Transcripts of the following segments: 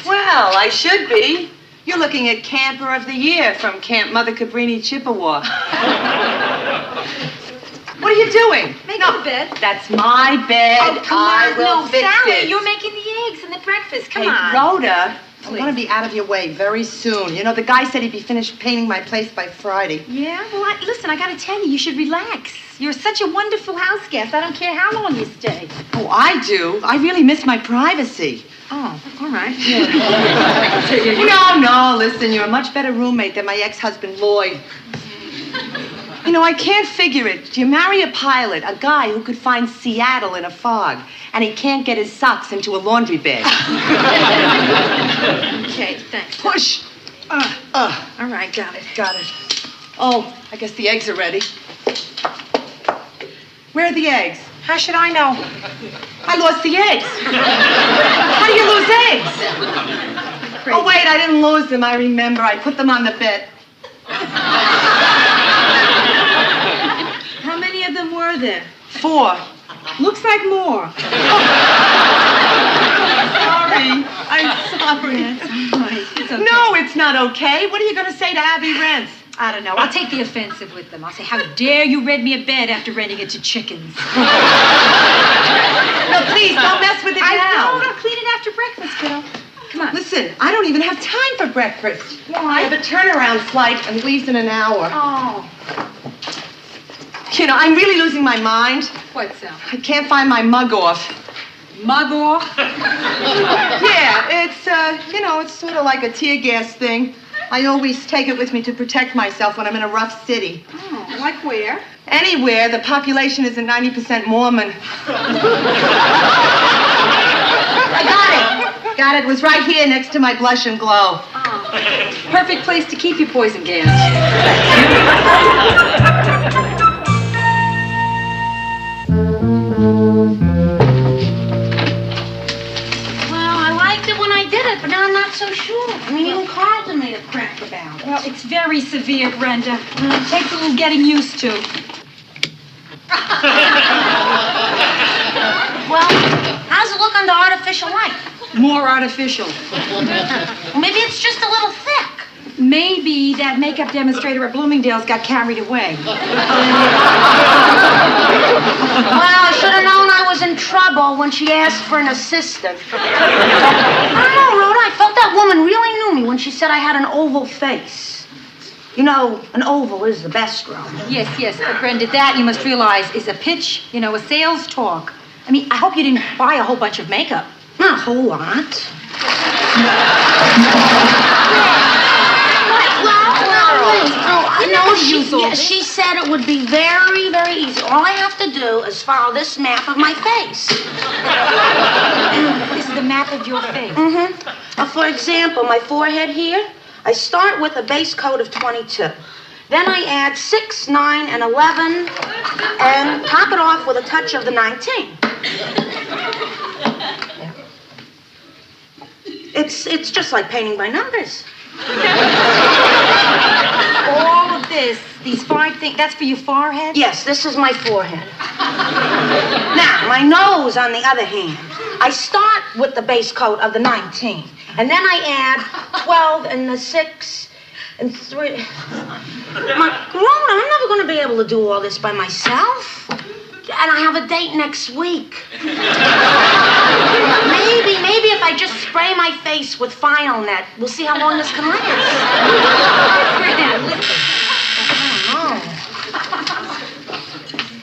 Well, I should be. You're looking at Camper of the Year from Camp Mother Cabrini, Chippewa. What are you doing? Making the bed. That's my bed. Oh, come on. No, Sally, you're making the eggs and the breakfast. Come on. Rhoda, I'm going to be out of your way very soon. You know, the guy said he'd be finished painting my place by Friday. Yeah? Well, listen, I got to tell you should relax. You're such a wonderful house guest. I don't care how long you stay. Oh, I do. I really miss my privacy. Oh, all right. Yeah. No, listen, you're a much better roommate than my ex-husband, Lloyd. You know, I can't figure it. Do you marry a pilot, a guy who could find Seattle in a fog, and he can't get his socks into a laundry bag? Okay, thanks. Push. All right, got it. Oh, I guess the eggs are ready. Where are the eggs? How should I know? I lost the eggs. How do you lose eggs? Crazy. Oh, wait, I didn't lose them. I remember. I put them on the bed. How many of them were there? 4. Looks like more. Sorry. I'm sorry. That's all right. It's okay. No, it's not okay. What are you going to say to Abby Rents? I don't know. I'll take the offensive with them. I'll say, how dare you rent me a bed after renting it to chickens? No, please, don't mess with it now. I'll clean it after breakfast, kiddo. Come on. Listen, I don't even have time for breakfast. Why? I have a turnaround flight and leaves in an hour. Oh. You know, I'm really losing my mind. What's that? I can't find my mug off. Mug off? Yeah, it's, it's sort of like a tear gas thing. I always take it with me to protect myself when I'm in a rough city. Oh, like where? Anywhere. The population isn't 90% Mormon. I got it. It was right here next to my Blush and Glow. Oh. Perfect place to keep your poison gas. But now I'm not so sure. I mean, even Carlton made a crack about it. Well, it's very severe, Brenda. It takes a little getting used to. Well, how's it look under artificial light? More artificial. Well, maybe it's just a little thick. Maybe that makeup demonstrator at Bloomingdale's got carried away. Well, I should have known I was in trouble when she asked for an assistant. I don't know, Rhoda. I felt that woman really knew me when she said I had an oval face. You know, an oval is the best, Rhoda. Yes. But Brenda, that, you must realize, is a pitch, a sales talk. I mean, I hope you didn't buy a whole bunch of makeup. Not a whole lot. She said it would be very, very easy. All I have to do is follow this map of my face. This is the map of your face. Mm-hmm. For example, my forehead here, I start with a base coat of 22. Then I add 6, 9, and 11, and top it off with a touch of the 19. It's just like painting by numbers. All of this, these 5 things, that's for your forehead? Yes, this is my forehead. Now, my nose, on the other hand, I start with the base coat of the 19, and then I add 12 and the 6 and 3. Rhoda, I'm never going to be able to do all this by myself. And I have a date next week. Maybe if I just spray my face with Final Net, we'll see how long this can last.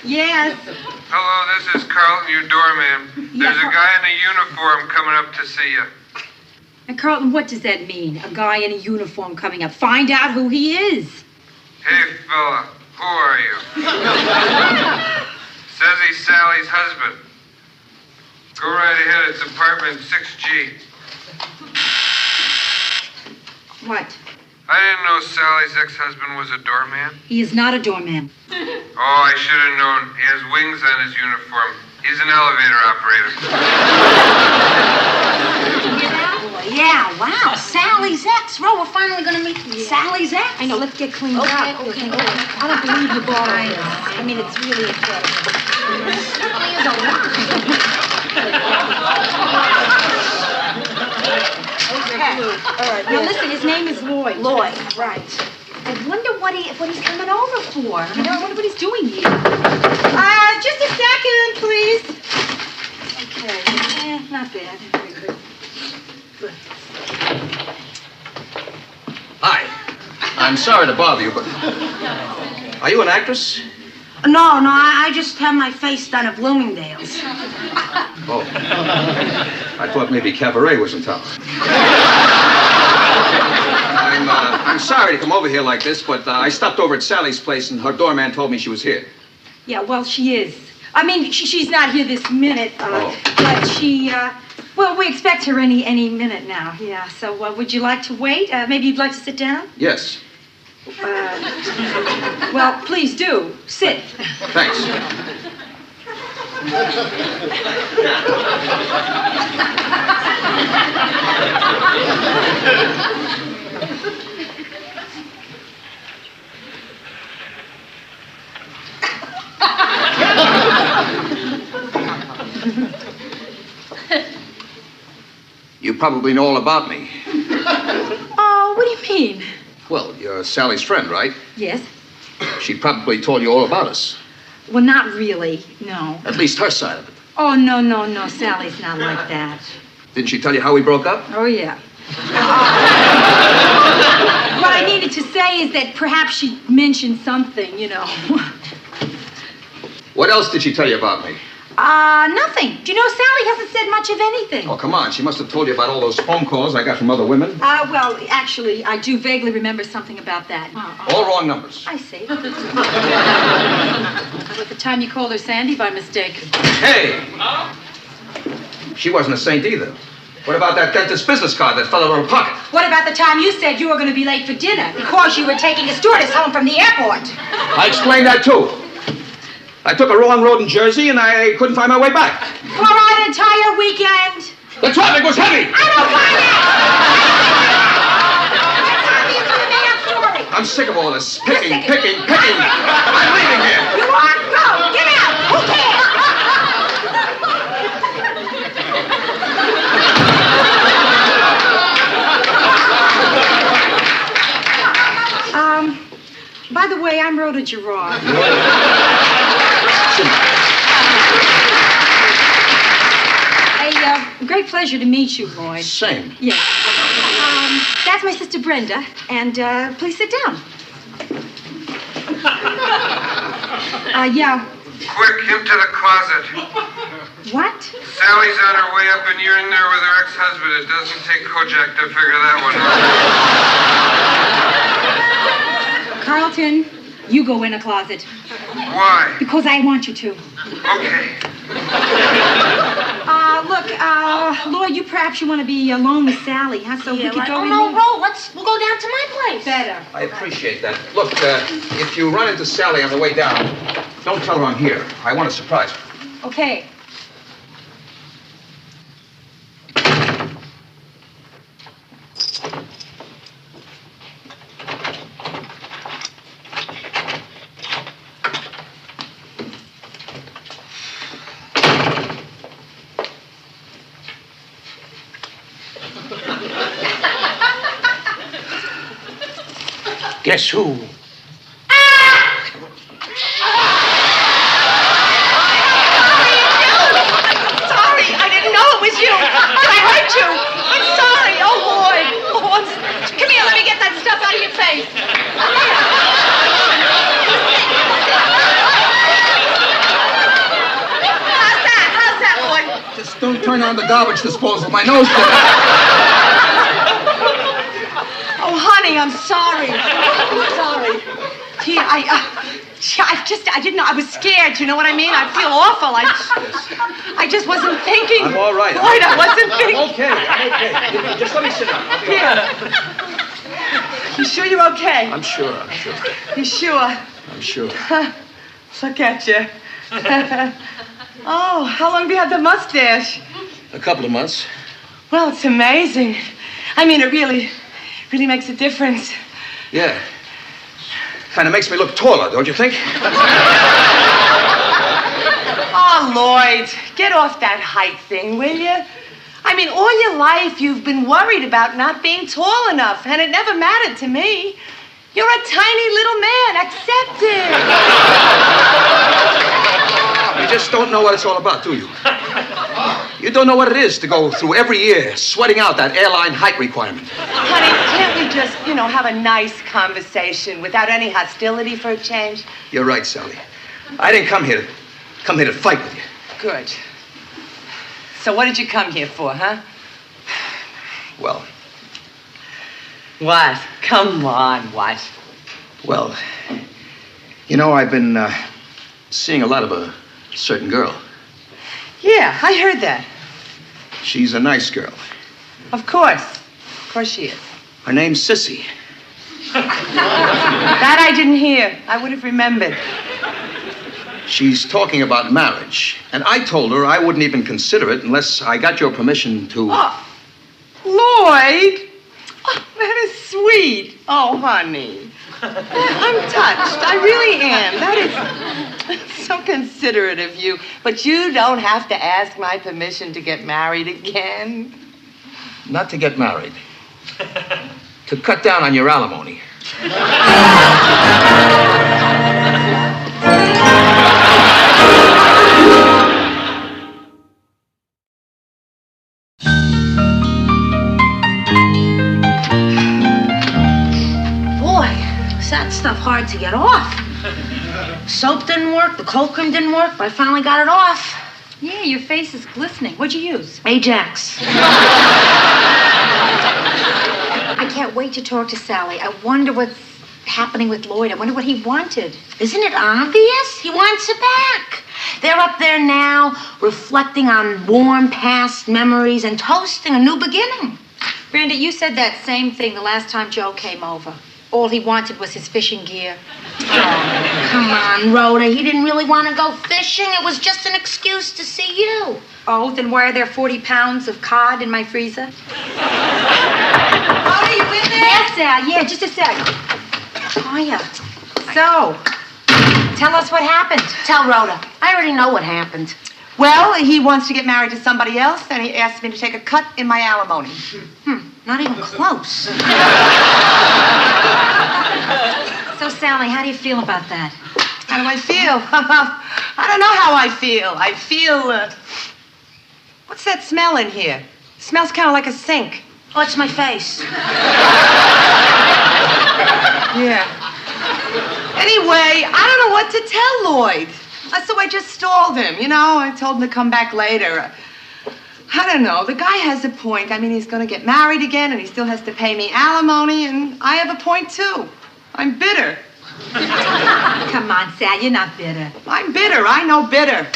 Yes. Hello, this is Carlton, your doorman. There's a guy in a uniform coming up to see you. And Carlton, what does that mean? A guy in a uniform coming up. Find out who he is. Hey, fella, who are you? Says he's Sally's husband. Go right ahead, it's apartment 6G. What? I didn't know Sally's ex-husband was a doorman. He is not a doorman. Oh, I should have known. He has wings on his uniform. He's an elevator operator. Yeah, wow. Sally's ex. Ro, we're finally going to meet Sally's ex. I know, let's get cleaned up. Okay. I don't believe you bought all this. I mean, it's really incredible. Sally is a lot. Okay. All right. Now, listen, his name is Lloyd. Lloyd, right. I wonder what he's coming over for. You know, I wonder what he's doing here. Just a second, please. Okay. Not bad. Very good. Hi. I'm sorry to bother you, but... Are you an actress? No, I just have my face done at Bloomingdale's. Oh. I thought maybe Cabaret was in town. I'm sorry to come over here like this, but I stopped over at Sally's place and her doorman told me she was here. Yeah, well, she is. I mean, she's not here this minute, but she, well, we expect her any minute now, yeah. So, would you like to wait? Maybe you'd like to sit down? Yes. Well, please do. Sit. Thanks. You probably know all about me. Oh, what do you mean? Well, you're Sally's friend, right? Yes. She probably told you all about us. Well, not really, no. At least her side of it. Oh, no, Sally's not like that. Didn't she tell you how we broke up? Oh, yeah. What I needed to say is that perhaps she mentioned something, you know. What else did she tell you about me? Nothing. Do you know, Sally hasn't said much of anything. Oh, come on. She must have told you about all those phone calls I got from other women. Well, actually, I do vaguely remember something about that. All wrong numbers. I see. At the time you called her Sandy by mistake. Hey! She wasn't a saint either. What about that dentist business card that fell out of her pocket? What about the time you said you were going to be late for dinner because you were taking a stewardess home from the airport? I explained that, too. I took a wrong road in Jersey, and I couldn't find my way back. For an entire weekend? The traffic was heavy! I don't find it! I'm sick of all this picking. I'm leaving here. You are? Go! Get out! Who cares? By the way, I'm RHODA S03E12. A great pleasure to meet you, Lloyd. Same. Yes. That's my sister Brenda, and please sit down. Yeah. Quick, him to the closet. What? Sally's on her way up, and you're in there with her ex-husband. It doesn't take Kojak to figure that one out. Carlton, you go in a closet. Why? Because I want you to. Okay. Look, Lloyd, you want to be alone with Sally, huh? So we could go in. No, Ro, we'll go down to my place. Better. I appreciate that. Look, if you run into Sally on the way down, don't tell her I'm here. I want to surprise her. Okay. Guess who? Sorry, I didn't know it was you. I hurt you. I'm sorry. Oh, Lloyd. Oh, come here, let me get that stuff out of your face. How's that, Lloyd? Just don't turn on the garbage disposal. My nose did it. Oh, honey, I'm sorry. I'm sorry. Gee, I didn't know. I was scared. You know what I mean? I feel awful. I just wasn't thinking. I'm all right. Lloyd, I wasn't thinking. I'm okay. Just let me sit down. I'll be all right. Yeah. You sure you're okay? I'm sure. You sure? I'm sure. Look at you. Oh, how long have you had the mustache? A couple of months. Well, it's amazing. I mean, it really makes a difference. Yeah. Kind of makes me look taller, don't you think? Oh, Lloyd, get off that height thing, will you? I mean, all your life you've been worried about not being tall enough, and it never mattered to me. You're a tiny little man. Accept it. You just don't know what it's all about, do you? You don't know what it is to go through every year sweating out that airline height requirement. Honey, can't we just, have a nice conversation without any hostility for a change? You're right, Sally. I didn't come here to fight with you. Good. So what did you come here for, huh? Well, What? Come on, what? well, I've been seeing a lot of a certain girl. Yeah, I heard that. She's a nice girl. Of course. Of course she is. Her name's Sissy. That I didn't hear. I would have remembered. She's talking about marriage, and I told her I wouldn't even consider it unless I got your permission to... Oh, Lloyd! Oh, that is sweet. Oh, honey. I'm touched. I really am. That is so considerate of you. But you don't have to ask my permission to get married again. Not to get married. To cut down on your alimony. That stuff hard to get off. Soap didn't work, the cold cream didn't work, but I finally got it off. Yeah, your face is glistening. What'd you use? Ajax. I can't wait to talk to Sally. I wonder what's happening with Lloyd. I wonder what he wanted. Isn't it obvious? He wants it back. They're up there now, reflecting on warm past memories and toasting a new beginning. Brenda, you said that same thing the last time Joe came over. All he wanted was his fishing gear. Oh, come on, Rhoda. He didn't really want to go fishing. It was just an excuse to see you. Oh, then why are there 40 pounds of cod in my freezer? Are you in there? Yes, Al. Yeah, just a sec. Hiya. So, tell us what happened. Tell Rhoda. I already know what happened. Well, he wants to get married to somebody else, and he asked me to take a cut in my alimony. Not even close. So, Sally, how do you feel about that? How do I feel? I don't know how I feel. I feel, what's that smell in here? It smells kind of like a sink. Oh, it's my face. Yeah. Anyway, I don't know what to tell Lloyd. So I just stalled him, I told him to come back later. I don't know. The guy has a point. I mean, he's going to get married again, and he still has to pay me alimony, and I have a point, too. I'm bitter. Come on, Sal, you're not bitter. I'm bitter. I know bitter.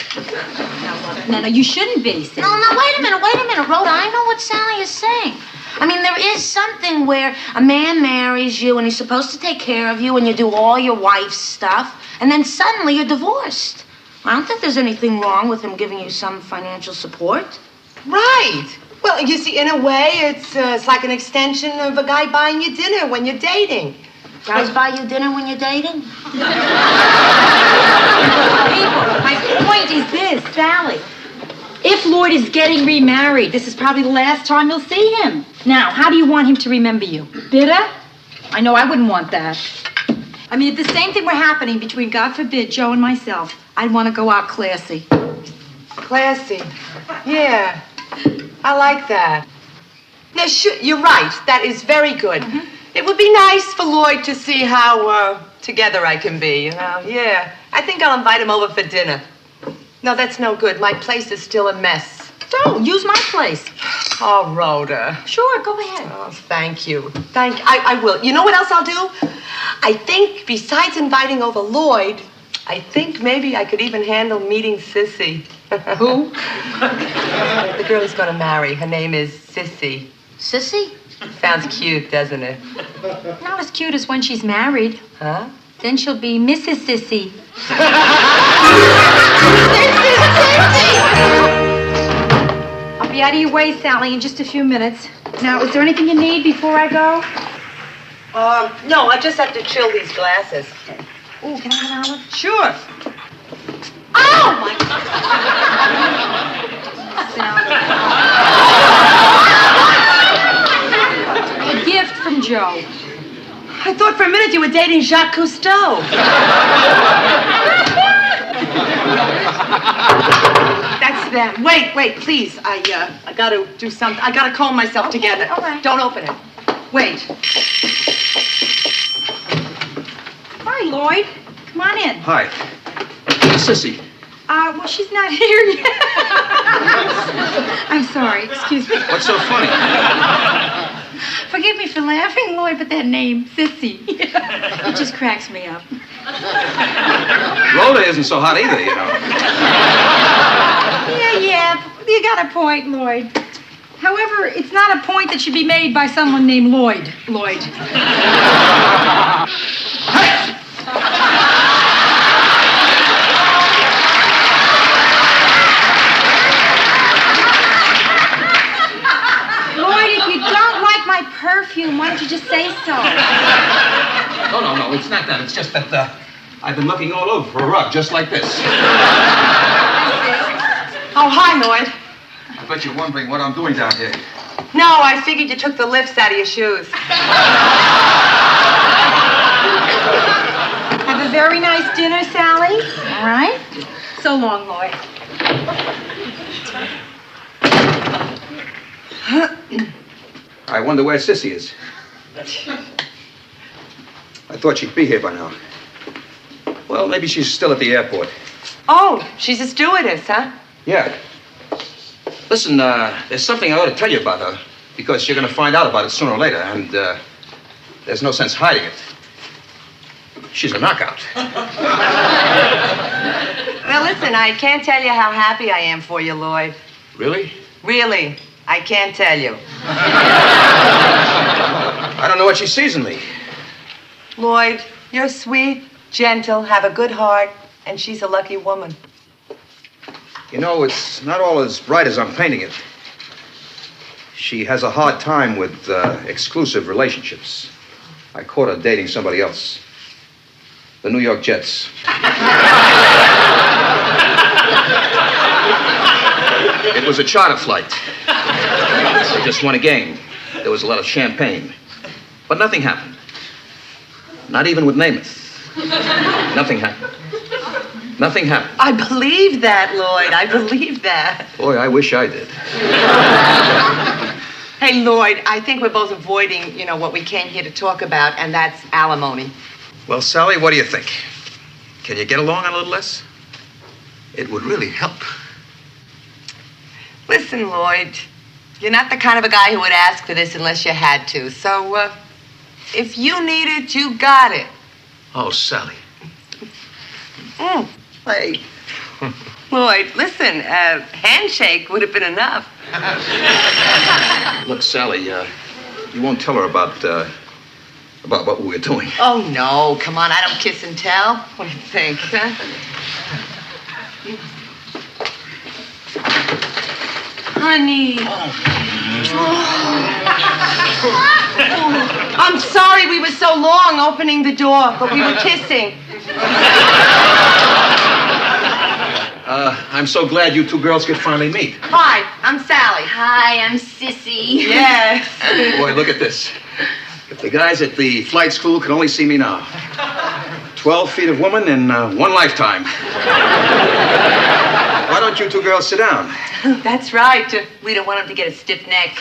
No, you shouldn't be, Sal. No, wait a minute, Rhoda. I know what Sally is saying. I mean, there is something where a man marries you, and he's supposed to take care of you, and you do all your wife's stuff, and then suddenly you're divorced. I don't think there's anything wrong with him giving you some financial support. Right. Well, you see, in a way, it's like an extension of a guy buying you dinner when you're dating. Guys buy you dinner when you're dating? People, my point is this, Sally. If Lloyd is getting remarried, this is probably the last time you'll see him. Now, how do you want him to remember you? Bitter? I know I wouldn't want that. I mean, if the same thing were happening between, God forbid, Joe and myself, I'd want to go out classy. Classy. Yeah. I like that. Now, you're right. That is very good. Mm-hmm. It would be nice for Lloyd to see how together I can be, Yeah. I think I'll invite him over for dinner. No, that's no good. My place is still a mess. So, use my place. Oh, Rhoda. Sure, go ahead. Oh, thank you. I will. You know what else I'll do? I think besides inviting over Lloyd, I think maybe I could even handle meeting Sissy. Who? The girl he's going to marry. Her name is Sissy. Sissy? Sounds cute, doesn't it? Not as cute as when she's married. Huh? Then she'll be Mrs. Sissy. I'll be out of your way, Sally, in just a few minutes. Now, is there anything you need before I go? No, I just have to chill these glasses. Oh, can I have an olive? Sure. Oh, my God. A gift from Joe. I thought for a minute you were dating Jacques Cousteau. That's them. Wait, please. I gotta do something. I gotta comb myself together. All right. Don't open it. Wait. Hi, Lloyd. Come on in. Hi. Sissy. Well, she's not here yet. I'm sorry. Excuse me. What's so funny? Forgive me for laughing, Lloyd, but that name, Sissy, it just cracks me up. Rhoda isn't so hot either, you know. Yeah, you got a point, Lloyd. However, it's not a point that should be made by someone named Lloyd. Perfume. Why don't you just say so? No, it's not that. It's just that I've been looking all over for a rug just like this. Oh, hi, Lloyd. I bet you're wondering what I'm doing down here. No, I figured you took the lifts out of your shoes. Have a very nice dinner, Sally. All right? So long, Lloyd. I wonder where Sissy is. I thought she'd be here by now. Well, maybe she's still at the airport. Oh, she's a stewardess, huh? Yeah. Listen, there's something I ought to tell you about her, because you're going to find out about it sooner or later, and there's no sense hiding it. She's a knockout. Well, listen, I can't tell you how happy I am for you, Lloyd. Really? Really, I can't tell you. I don't know what she sees in me. Lloyd, you're sweet, gentle, have a good heart, and she's a lucky woman. You know, it's not all as bright as I'm painting it. She has a hard time with exclusive relationships. I caught her dating somebody else. The New York Jets. It was a charter flight. They just won a game. There was a lot of champagne. But nothing happened. Not even with Namath. Nothing happened. Nothing happened. I believe that, Lloyd. I believe that. Boy, I wish I did. Hey, Lloyd, I think we're both avoiding, what we came here to talk about, and that's alimony. Well, Sally, what do you think? Can you get along a little less? It would really help. Listen, Lloyd, you're not the kind of a guy who would ask for this unless you had to. So, if you need it, you got it. Oh, Sally. Hey. Lloyd, listen, a handshake would have been enough. Look, Sally, you won't tell her about what we were doing. Oh, no. Come on, I don't kiss and tell. What do you think, huh? Honey. I'm sorry we were so long opening the door, but we were kissing. I'm so glad you two girls could finally meet. Hi, I'm Sally. Hi, I'm Sissy. Yes. Boy, look at this. If the guys at the flight school could only see me now. 12 feet of woman in one lifetime. Why don't you two girls sit down? That's right. We don't want him to get a stiff neck.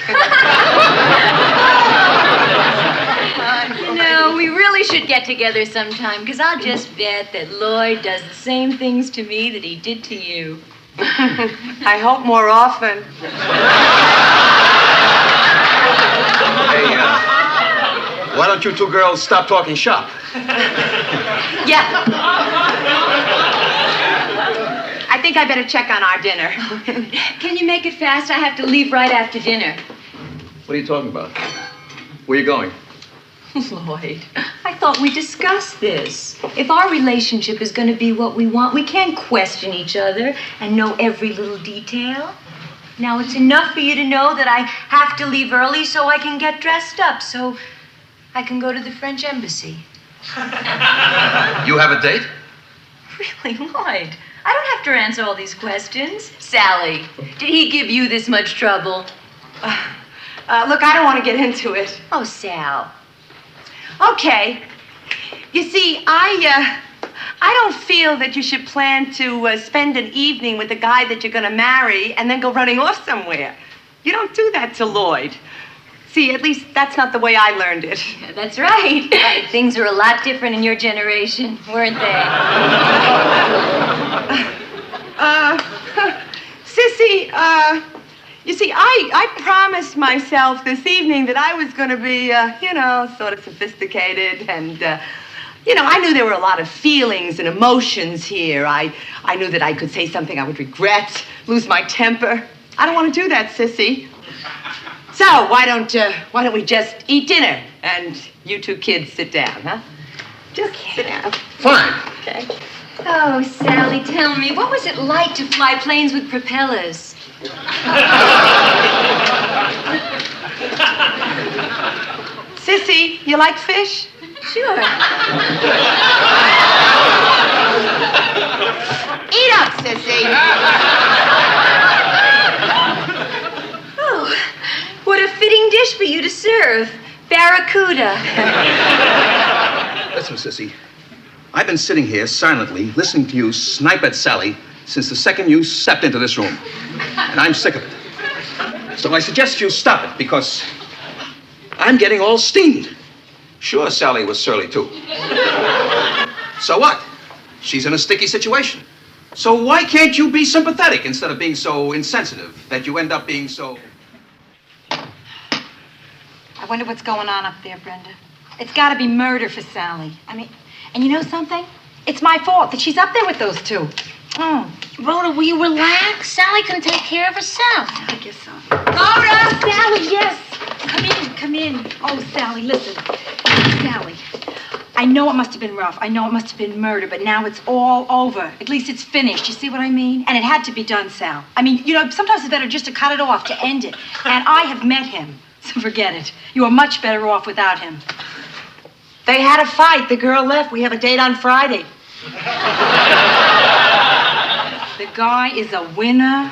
We really should get together sometime, because I'll just bet that Lloyd does the same things to me that he did to you. I hope more often. Hey, why don't you two girls stop talking shop? Yeah. I think I better check on our dinner. Can you make it fast? I have to leave right after dinner. What are you talking about? Where you going? Lloyd, I thought we discussed this. If our relationship is going to be what we want, we can't question each other and know every little detail. Now, it's enough for you to know that I have to leave early so I can get dressed up, so I can go to the French embassy. You have a date? Really, Lloyd? I don't have to answer all these questions. Sally, did he give you this much trouble? Look, I don't want to get into it. Oh, Sal. Okay. You see, I don't feel that you should plan to spend an evening with the guy that you're going to marry and then go running off somewhere. You don't do that to Lloyd. See, at least that's not the way I learned it. Yeah, that's right. Things were a lot different in your generation, weren't they? Sissy, you see, I promised myself this evening that I was going to be, sort of sophisticated and, I knew there were a lot of feelings and emotions here. I knew that I could say something I would regret, lose my temper. I don't want to do that, Sissy. So, why don't we just eat dinner and you two kids sit down, huh? Just sit down. Fine. Okay. Oh, Sally, tell me, what was it like to fly planes with propellers? Sissy, you like fish? Sure. Eat up, Sissy. Oh, what a fitting dish for you to serve. Barracuda. Listen, Sissy. I've been sitting here silently listening to you snipe at Sally since the second you stepped into this room. And I'm sick of it. So I suggest you stop it because I'm getting all steamed. Sure, Sally was surly too. So what? She's in a sticky situation. So why can't you be sympathetic instead of being so insensitive that you end up being so... I wonder what's going on up there, Brenda. It's got to be murder for Sally. I mean, and you know something? It's my fault that she's up there with those two. Rhoda, will you relax? Sally can take care of herself. I guess so. Rhoda! Sally, yes. Come in. Oh, Sally, listen. Sally, I know it must have been rough. I know it must have been murder, but now it's all over. At least it's finished. You see what I mean? And it had to be done, Sal. I mean, sometimes it's better just to cut it off, to end it. And I have met him, so forget it. You are much better off without him. They had a fight. The girl left. We have a date on Friday. The guy is a winner.